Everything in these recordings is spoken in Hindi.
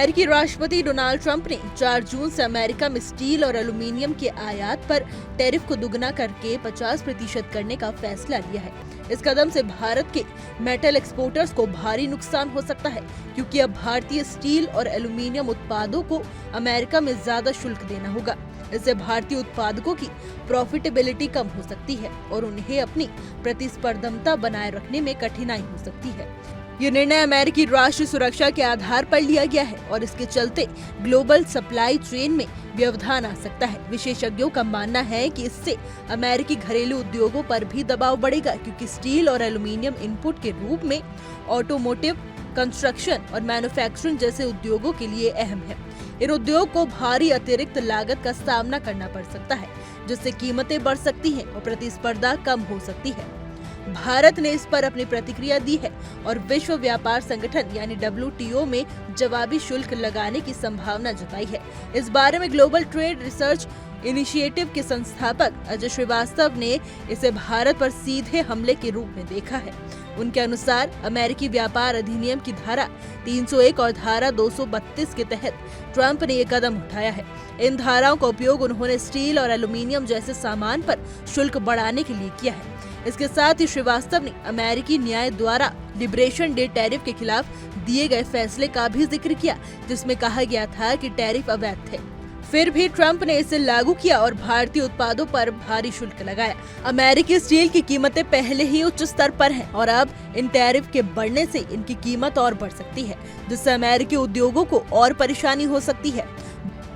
अमेरिकी राष्ट्रपति डोनाल्ड ट्रंप ने 4 जून से अमेरिका में स्टील और एल्यूमीनियम के आयात पर टैरिफ को दुगना करके 50% करने का फैसला लिया है। इस कदम से भारत के मेटल एक्सपोर्टर्स को भारी नुकसान हो सकता है, क्योंकि अब भारतीय स्टील और एल्यूमीनियम उत्पादों को अमेरिका में ज्यादा शुल्क देना होगा। इससे भारतीय उत्पादकों की प्रॉफिटेबिलिटी कम हो सकती है और उन्हें अपनी प्रतिस्पर्धमता बनाए रखने में कठिनाई हो सकती है। ये निर्णय अमेरिकी राष्ट्रीय सुरक्षा के आधार पर लिया गया है और इसके चलते ग्लोबल सप्लाई चेन में व्यवधान आ सकता है। विशेषज्ञों का मानना है कि इससे अमेरिकी घरेलू उद्योगों पर भी दबाव बढ़ेगा, क्योंकि स्टील और एल्यूमीनियम इनपुट के रूप में ऑटोमोटिव, कंस्ट्रक्शन और मैन्युफैक्चरिंग जैसे उद्योगों के लिए अहम है। इन उद्योग को भारी अतिरिक्त लागत का सामना करना पड़ सकता है, जिससे कीमतें बढ़ सकती हैं और प्रतिस्पर्धा कम हो सकती है। भारत ने इस पर अपनी प्रतिक्रिया दी है और विश्व व्यापार संगठन यानी WTO में जवाबी शुल्क लगाने की संभावना जताई है। इस बारे में ग्लोबल ट्रेड रिसर्च इनिशिएटिव के संस्थापक अजय श्रीवास्तव ने इसे भारत पर सीधे हमले के रूप में देखा है। उनके अनुसार अमेरिकी व्यापार अधिनियम की धारा 301 और धारा 232 के तहत ट्रंप ने ये कदम उठाया है। इन धाराओं का उपयोग उन्होंने स्टील और एल्यूमीनियम जैसे सामान पर शुल्क बढ़ाने के लिए किया है। इसके साथ ही श्रीवास्तव ने अमेरिकी न्याय द्वारा लिबरेशन डे टैरिफ के खिलाफ दिए गए फैसले का भी जिक्र किया, जिसमें कहा गया था कि टैरिफ अवैध थे। फिर भी ट्रंप ने इसे लागू किया और भारतीय उत्पादों पर भारी शुल्क लगाया। अमेरिकी स्टील की कीमतें पहले ही उच्च स्तर पर हैं और अब इन टैरिफ के बढ़ने से इनकी कीमत और बढ़ सकती है, जिससे अमेरिकी उद्योगों को और परेशानी हो सकती है।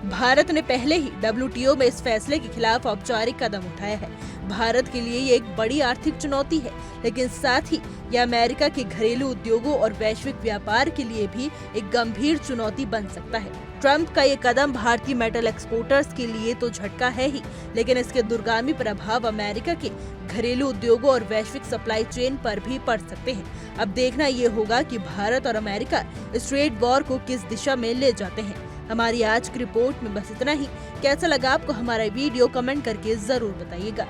भारत ने पहले ही WTO में इस फैसले के खिलाफ औपचारिक कदम उठाया है। भारत के लिए ये एक बड़ी आर्थिक चुनौती है, लेकिन साथ ही यह अमेरिका के घरेलू उद्योगों और वैश्विक व्यापार के लिए भी एक गंभीर चुनौती बन सकता है। ट्रंप का ये कदम भारतीय मेटल एक्सपोर्टर्स के लिए तो झटका है ही, लेकिन इसके दूरगामी प्रभाव अमेरिका के घरेलू उद्योगों और वैश्विक सप्लाई चेन पर भी पड़ सकते हैं। अब देखना ये होगा कि भारत और अमेरिका इस ट्रेड वॉर को किस दिशा में ले जाते हैं। हमारी आज की रिपोर्ट में बस इतना ही। कैसा लगा आपको हमारा वीडियो, कमेंट करके जरूर बताइएगा।